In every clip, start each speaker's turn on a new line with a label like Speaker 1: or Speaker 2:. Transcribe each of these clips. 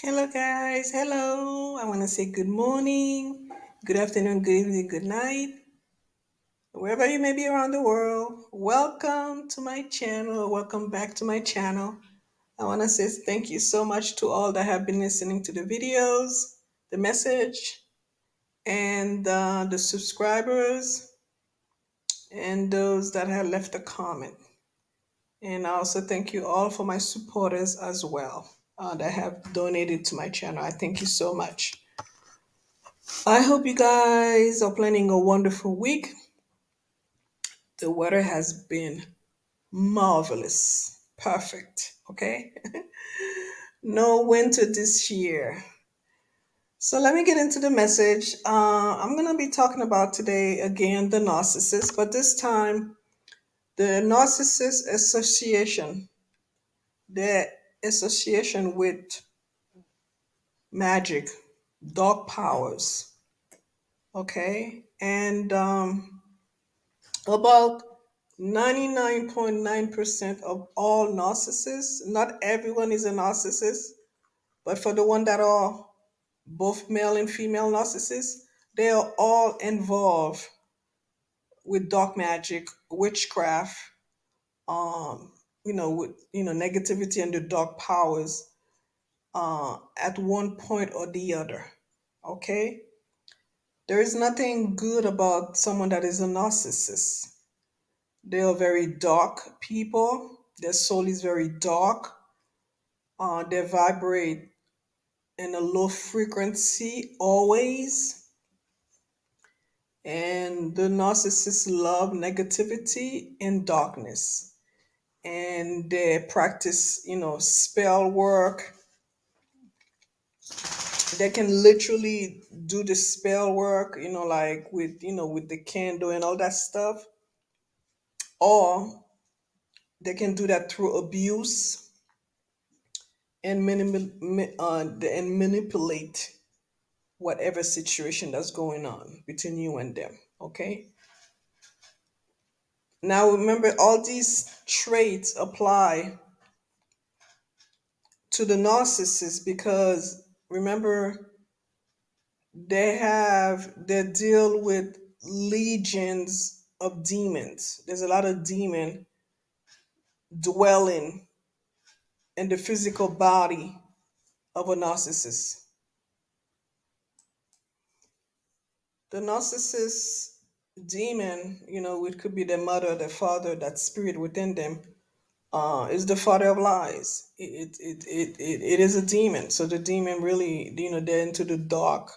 Speaker 1: Hello, guys. Hello. I want to say good morning, good afternoon, good evening, good night, wherever you may be around the world. Welcome to my channel. Welcome back to my channel. I want to say thank you so much to all that have been listening to the videos, the message, and the subscribers, and those that have left a comment. And I also thank you all for my supporters as well that have donated to my channel. I thank you so much. I hope you guys are planning a wonderful week. The weather has been marvelous, perfect, okay? No winter this year. So let me get into the message. I'm going to be talking about today again the narcissist, but this time the narcissist association, the association with magic, dark powers, okay? And about 99.9% of all narcissists, not everyone is a narcissist, but for the one that are both male and female narcissists, they are all involved with dark magic, witchcraft, with negativity and the dark powers at one point or the other. Okay? There is nothing good about someone that is a narcissist. They are very dark people. Their soul is very dark. They vibrate in a low frequency always. And the narcissists love negativity and darkness. And they practice, spell work. They can literally do the spell work, like with the candle and all that stuff. Or they can do that through abuse and manipulate whatever situation that's going on between you and them. Okay. Now remember, all these traits apply to the narcissist because remember they deal with legions of demons. There's a lot of demon dwelling in the physical body of a narcissist. The narcissist demon, it could be their mother, their father, that spirit within them, is the father of lies. It is a demon. So the demon really, they're into the dark,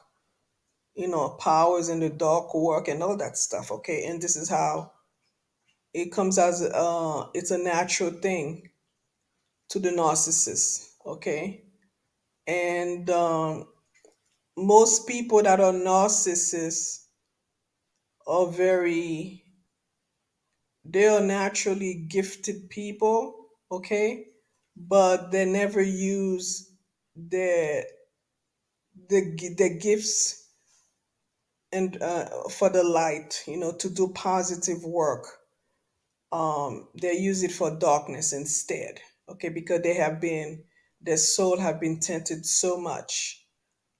Speaker 1: powers and the dark work and all that stuff. Okay. And this is how it comes as it's a natural thing to the narcissist. Okay. And most people that are narcissists are they are naturally gifted people. Okay. But they never use their the gifts and for the light, to do positive work. They use it for darkness instead. Okay, because their soul have been tainted so much.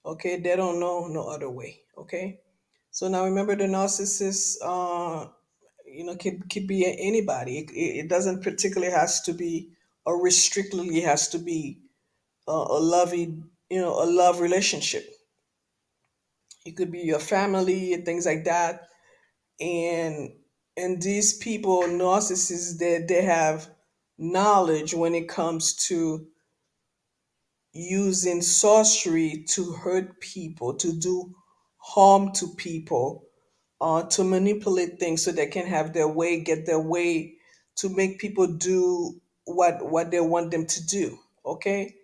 Speaker 1: Okay, they don't know no other way. Okay, so now remember the narcissist. Could be anybody. It doesn't particularly has to be or restrictedly has to be a loving, a love relationship. It could be your family and things like that. And these people, narcissists, they have knowledge when it comes to using sorcery to hurt people, to do harm to people, to manipulate things so they can have their way, get their way, to make people do what they want them to do. Okay.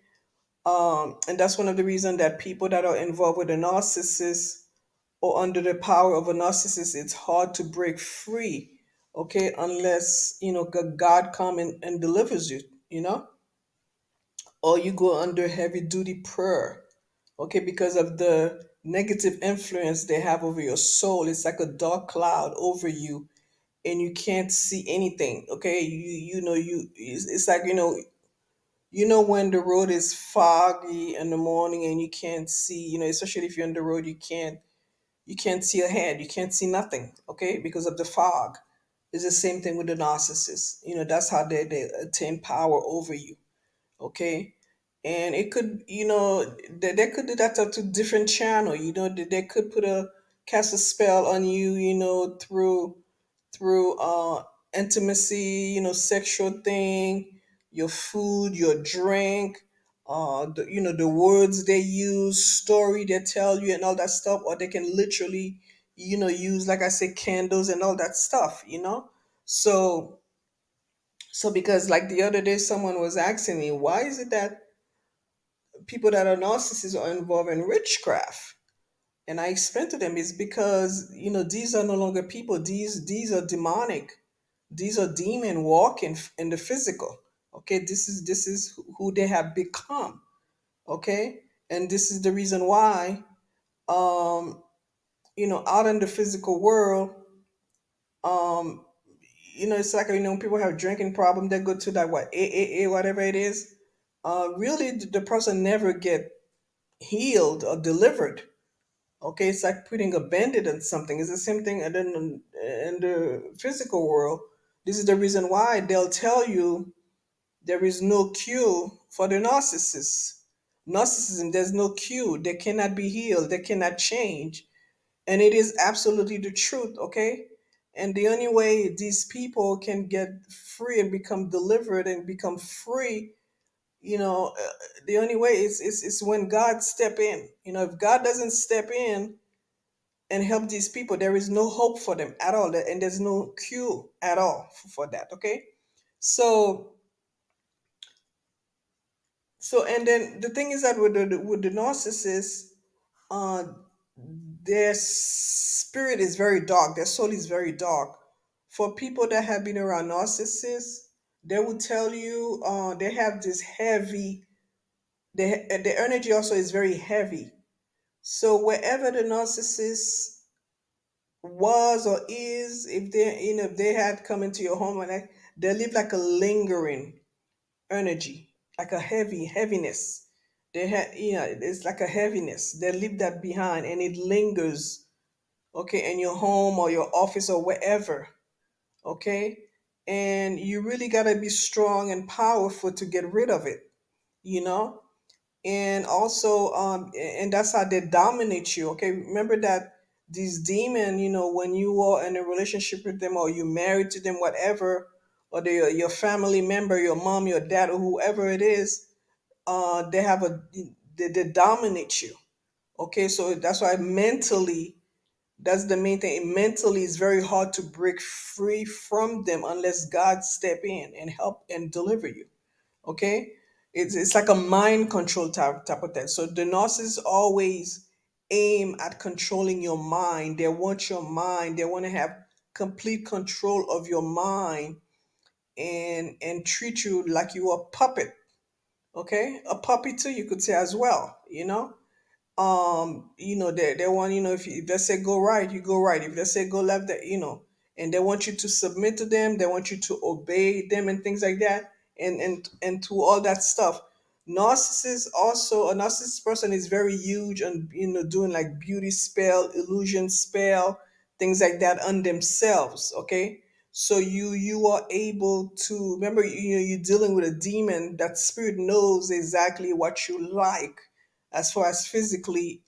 Speaker 1: And that's one of the reasons that people that are involved with a narcissist or under the power of a narcissist, it's hard to break free. Okay, unless God come and delivers you, or you go under heavy duty prayer. Okay, because of the negative influence they have over your soul. It's like a dark cloud over you, and you can't see anything. Okay, it's like You know, when the road is foggy in the morning and you can't see, especially if you're on the road, you can't see ahead, you can't see nothing, okay, because of the fog. It's the same thing with the narcissist. That's how they attain power over you, okay. And it could, they could do that up to different channel. They could cast a spell on you, through intimacy, sexual thing, your food, your drink, the words they use, story they tell you, and all that stuff. Or they can literally, use, like I say, candles and all that stuff. So so because, like, the other day someone was asking me, why is it that people that are narcissists are involved in witchcraft? And I explained to them, it's because, these are no longer people. These are demonic. These are demon walking in the physical. Okay, this is who they have become. Okay, and this is the reason why, um, out in the physical world, um, it's like, people have drinking problem. They go to that, what, AAA, whatever it is. Really, the person never get healed or delivered. Okay, it's like putting a bandit on something. It's the same thing. And then in the physical world, this is the reason why they'll tell you there is no cure for the narcissist. Narcissism, there's no cure. They cannot be healed. They cannot change. And it is absolutely the truth, okay? And the only way these people can get free and become delivered and become free, the only way is when God step in. If God doesn't step in and help these people, there is no hope for them at all, and there's no cure at all for that, okay. So so and then the thing is that with the narcissist, uh their spirit is very dark, their soul is very dark. For people that have been around narcissists, they will tell you, they have this heavy, the energy also is very heavy. So wherever the narcissist was or is, if they had come into your home, and they live like a lingering energy, like a heaviness. They had, it's like a heaviness. They leave that behind, and it lingers, okay, in your home or your office or wherever, okay. And you really gotta be strong and powerful to get rid of it, you know and also, and that's how they dominate you, okay. Remember that these demon, when you are in a relationship with them, or you married to them, whatever, or they your family member, your mom, your dad, or whoever it is, they have they dominate you, okay. So that's why mentally, that's the main thing. Mentally, it's very hard to break free from them unless God step in and help and deliver you, okay. It's like a mind control type of thing. So the narcissists always aim at controlling your mind. They want your mind. They want to have complete control of your mind, and treat you like you are a puppet, okay, a puppy too, you could say as well, they want, if they say go right, you go right. If they say go left, and they want you to submit to them, they want you to obey them and things like that, and to all that stuff. A narcissist person is very huge on, doing like beauty spell, illusion spell, things like that on themselves, okay. So you are able to remember, you're dealing with a demon. That spirit knows exactly what you like as far as physically,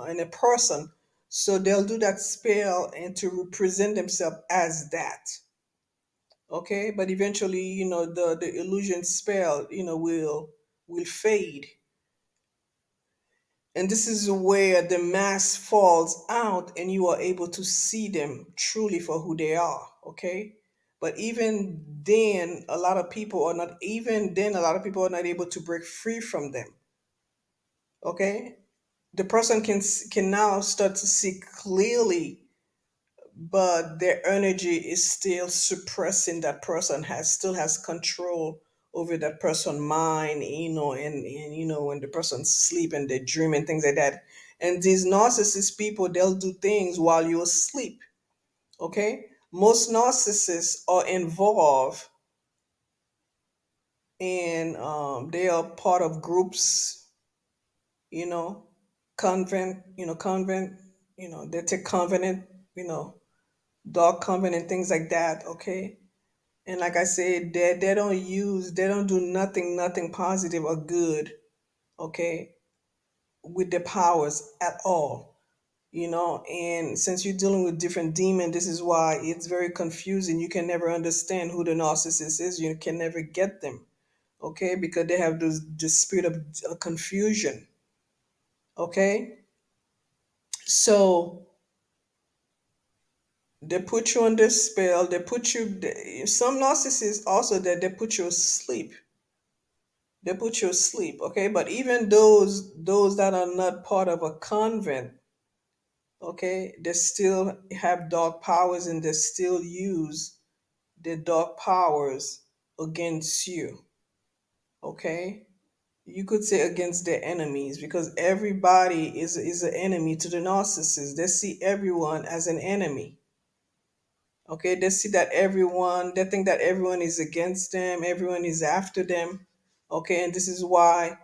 Speaker 1: in a person. So they'll do that spell and to represent themselves as that. Okay, but eventually, the illusion spell, will fade, and this is where the mask falls out, and you are able to see them truly for who they are. Okay, but even then, a lot of people are not. Even then, a lot of people are not able to break free from them. Okay, the person can now start to see clearly, but their energy is still suppressing. That person has control over that person mind, and when the person sleep and they dream and things like that. And these narcissist people, they'll do things while you're asleep, okay. Most narcissists are involved and they are part of groups, you know, convent, they take covenant, you know, dog covenant, things like that. Okay. And like I said, they don't do nothing positive or good, okay, with their powers at all. And since you're dealing with different demons, this is why it's very confusing. You can never understand who the narcissist is. You can never get them, okay, because they have this spirit of confusion, okay. So they put you under spell. Some narcissists also, that they put you asleep. They put you asleep, okay. But even those that are not part of a convent, okay, they still have dark powers, and they still use their dark powers against you, okay. You could say against their enemies, because everybody is an enemy to the narcissist. They see everyone as an enemy, okay. They see that they think that everyone is against them, everyone is after them, okay. And this is why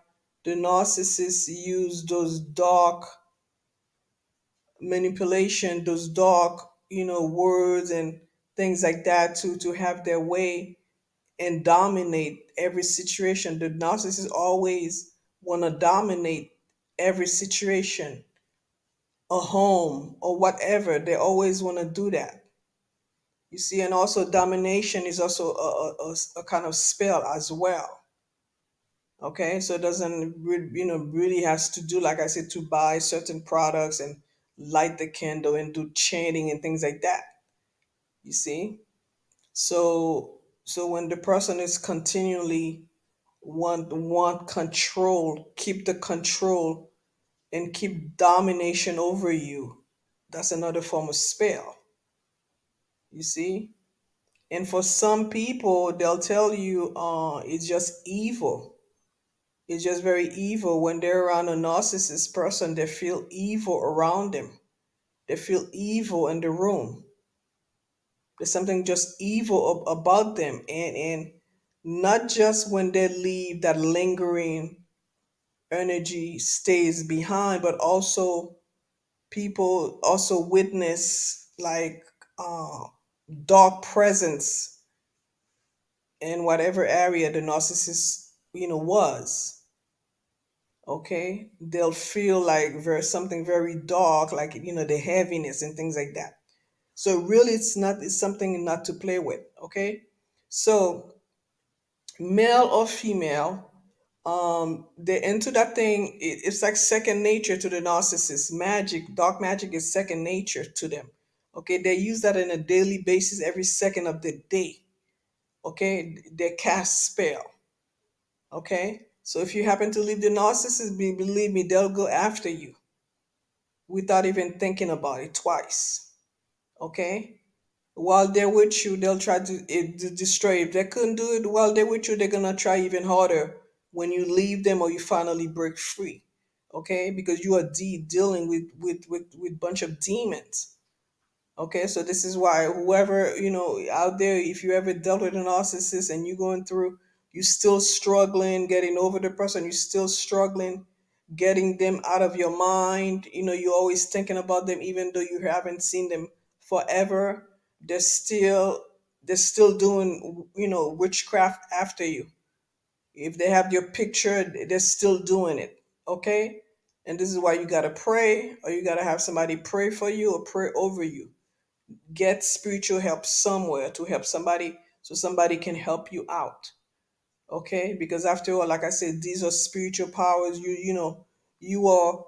Speaker 1: the narcissists use those dark manipulation, those dark, words and things like that, to have their way and dominate every situation. The narcissists always want to dominate every situation, a home or whatever. They always want to do that. You see, and also domination is also a kind of spell as well. Okay, so it doesn't really has to do, like I said, to buy certain products and light the candle and do chanting and things like that. You see, so when the person is continually want control, keep the control and keep domination over you, that's another form of spell. You see, and for some people, they'll tell you, it's just evil. It's just very evil. When they're around a narcissist person, they feel evil around them. They feel evil in the room. There's something just evil about them. And not just when they leave, that lingering energy stays behind, but also people also witness, like, dark presence in whatever area the narcissist, was. Okay, they'll feel like something very dark, like, the heaviness and things like that. So really, it's something not to play with. Okay, so male or female, they're into that thing. It's like second nature to the narcissist. Dark magic is second nature to them. Okay, they use that on a daily basis, every second of the day. Okay, they cast spell. Okay, so if you happen to leave the narcissist, believe me, they'll go after you without even thinking about it twice. Okay, while they're with you, they'll try to destroy. If they couldn't do it while they're with you, they're gonna try even harder when you leave them or you finally break free. Okay, because you are dealing with bunch of demons. Okay, so this is why whoever, out there, if you ever dealt with a narcissist and you're going through, you still struggling getting over the person, you still struggling getting them out of your mind, you're always thinking about them, even though you haven't seen them forever. They're still they're still doing, witchcraft after you. If they have your picture, they're still doing it. Okay, and this is why you gotta pray, or you gotta have somebody pray for you or pray over you. Get spiritual help somewhere to help somebody, so somebody can help you out. Okay, because after all, like I said, these are spiritual powers. You are,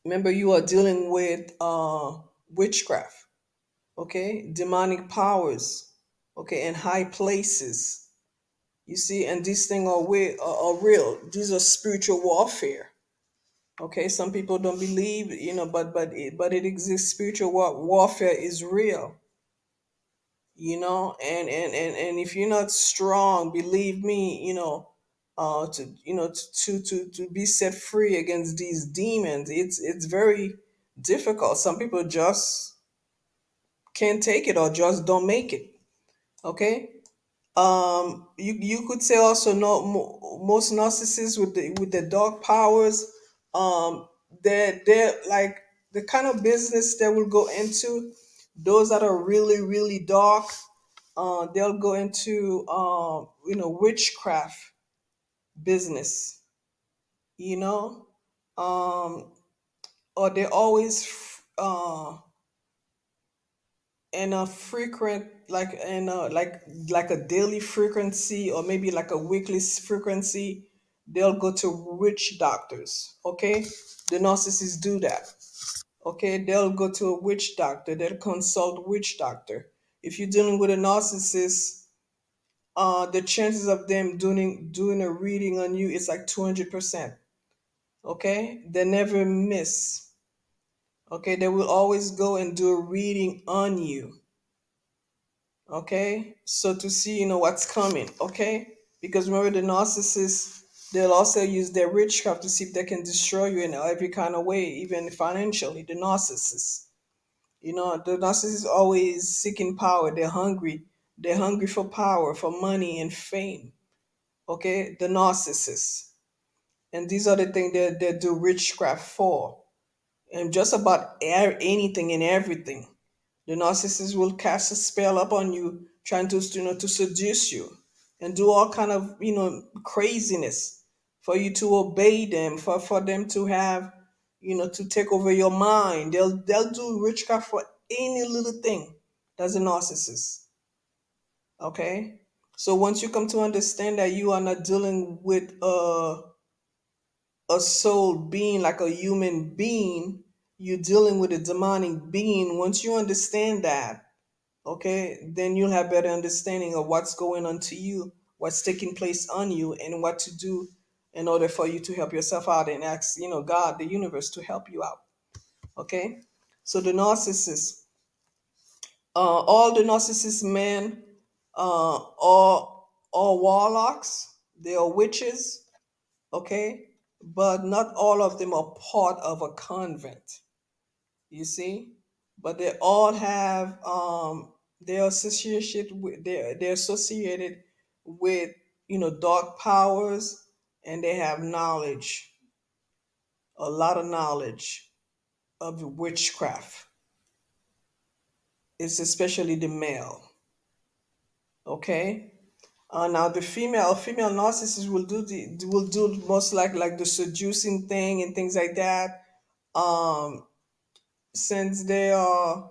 Speaker 1: remember, you are dealing with witchcraft. Okay, demonic powers. Okay, in high places. You see, and these things are real. These are spiritual warfare. Okay, some people don't believe, but it exists. Spiritual warfare is real. And if you're not strong, believe me, to be set free against these demons, it's very difficult. Some people just can't take it or just don't make it. Okay, You could say also no, most narcissists with the dark powers, they're like the kind of business they will go into. Those that are really really dark, they'll go into witchcraft business, you know, um, or they always in a frequent like in a like a daily frequency or maybe like a weekly frequency, they'll go to witch doctors. Okay, the narcissists do that. Okay, they'll go to a witch doctor, they'll consult witch doctor. If you're dealing with a narcissist, the chances of them doing a reading on you is like 200%. Okay, they never miss. Okay, they will always go and do a reading on you. Okay, so to see what's coming. Okay, because remember the narcissists, they'll also use their witchcraft to see if they can destroy you in every kind of way, even financially. The narcissists, the narcissists always seeking power. They're hungry for power, for money and fame. Okay, the narcissists, and these are the things they do witchcraft for, and just about anything and everything. The narcissist will cast a spell upon you, trying to seduce you, and do all kind of craziness for you to obey them, for them to have to take over your mind. They'll do witchcraft for any little thing. That's a narcissist. Okay, so once you come to understand that you are not dealing with a soul being like a human being, you're dealing with a demonic being. Once you understand that, okay, then you'll have better understanding of what's going on to you, what's taking place on you, and what to do in order for you to help yourself out and ask, God, the universe, to help you out. Okay, so the narcissist, all the narcissist men, are warlocks. They are witches. Okay, but not all of them are part of a convent. You see, but they all have they're associated with they're associated with dark powers, and they have knowledge, a lot of knowledge of witchcraft. It's especially the male. Okay. Now the female narcissist will do most like the seducing thing and things like that. Um, since they are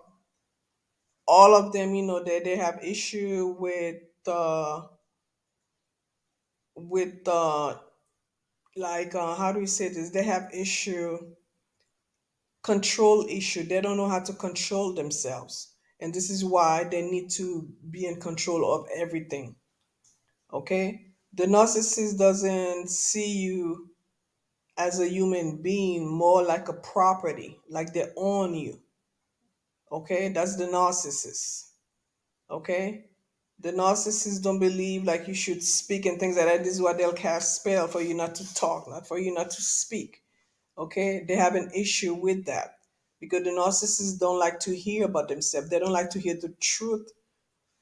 Speaker 1: all of them, they have issue with like how do we say this? They have control issue. They don't know how to control themselves, and this is why they need to be in control of everything. Okay, the narcissist doesn't see you as a human being, more like a property, like they own you. Okay, that's the narcissist. Okay, the narcissists don't believe like you should speak and things like that. This is why they'll cast spell for you not to talk, not for you not to speak. Okay, they have an issue with that because the narcissists don't like to hear about themselves. They don't like to hear the truth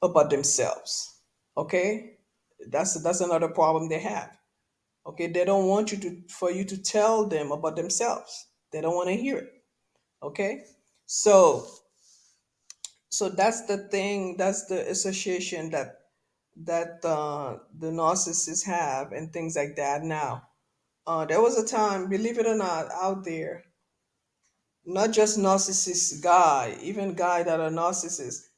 Speaker 1: about themselves. Okay, that's another problem they have. Okay, they don't want you to tell them about themselves. They don't want to hear it. Okay, so that's the thing. That's the association that the narcissists have and things like that. Now, there was a time, believe it or not, out there, not just narcissist guy, even guy that are narcissists,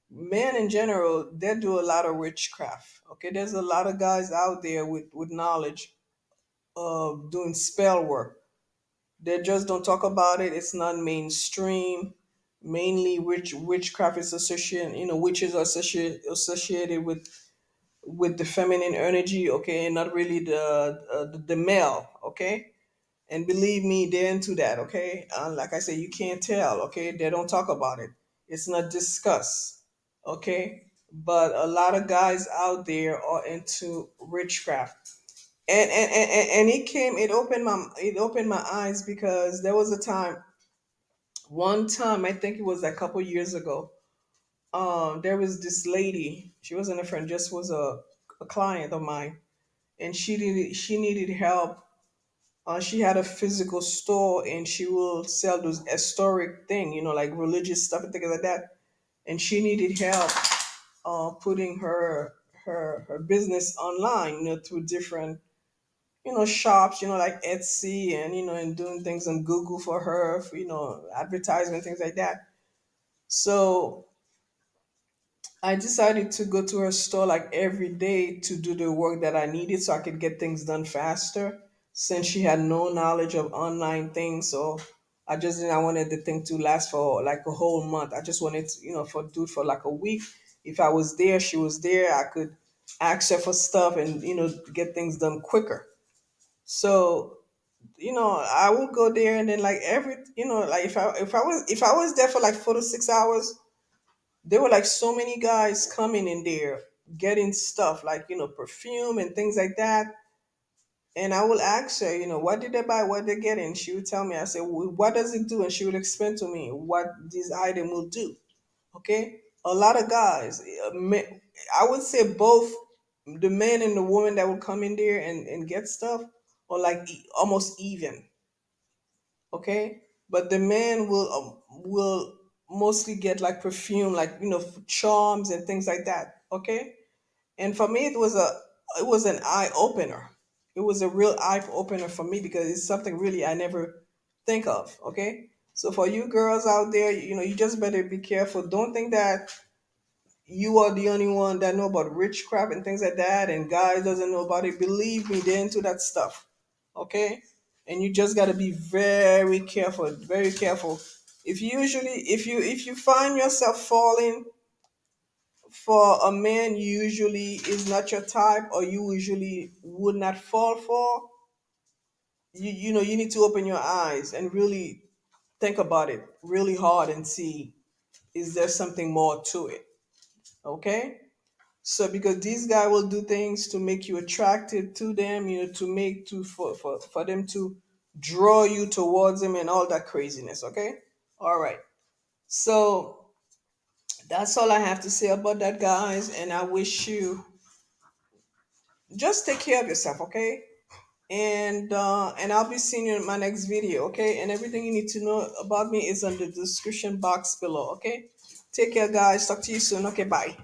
Speaker 1: men in general, they do a lot of witchcraft. Okay, there's a lot of guys out there with knowledge of doing spell work. They just don't talk about it. It's not mainstream. Mainly, witchcraft is associated. Witches are associated with the feminine energy. Okay, and not really the male. Okay, and believe me, they're into that. Okay, like I said, you can't tell. Okay, they don't talk about it. It's not discussed. Okay, but a lot of guys out there are into witchcraft, and it opened my eyes because there was a time, one time, I think it was a couple years ago, there was this lady. She wasn't a friend, just was a client of mine, and she needed help. She had a physical store, and she will sell those historic thing, like religious stuff and things like that. And she needed help putting her business online, through different shops, like Etsy, and and doing things on Google for her, for, advertisement, things like that. So I decided to go to her store like every day to do the work that I needed so I could get things done faster, since she had no knowledge of online things. So I just didn't I wanted the thing to last for like a whole month. I just wanted to, for do it for like a week. If I was there, she was there, I could ask her for stuff and get things done quicker. So I would go there, and then like every like if I was there for like 4 to 6 hours, there were like so many guys coming in there getting stuff like perfume and things like that. And I will ask her, what did they buy, what they get, and she would tell me. I said, "Well, what does it do?" And she would explain to me what this item will do. Okay, a lot of guys, I would say both the men and the women that would come in there and get stuff are like almost even. Okay, but the men will mostly get like perfume, like charms and things like that. Okay, and for me it was an eye opener. It was a real eye opener for me, because it's something really I never think of. Okay, so for you girls out there, you just better be careful. Don't think that you are the only one that know about witchcraft and things like that, and guys doesn't know about it. Believe me, they're into that stuff. Okay, and you just got to be very careful, very careful. If you find yourself falling for a man you usually is not your type, or you usually would not fall for, you need to open your eyes and really think about it really hard and see, is there something more to it. Okay, so because these guys will do things to make you attracted to them, to make to for them to draw you towards them and all that craziness. Okay, all right. So that's all I have to say about that, guys. And I wish you just take care of yourself. Okay, and I'll be seeing you in my next video. Okay, and everything you need to know about me is on the description box below. Okay, take care, guys. Talk to you soon. Okay, bye.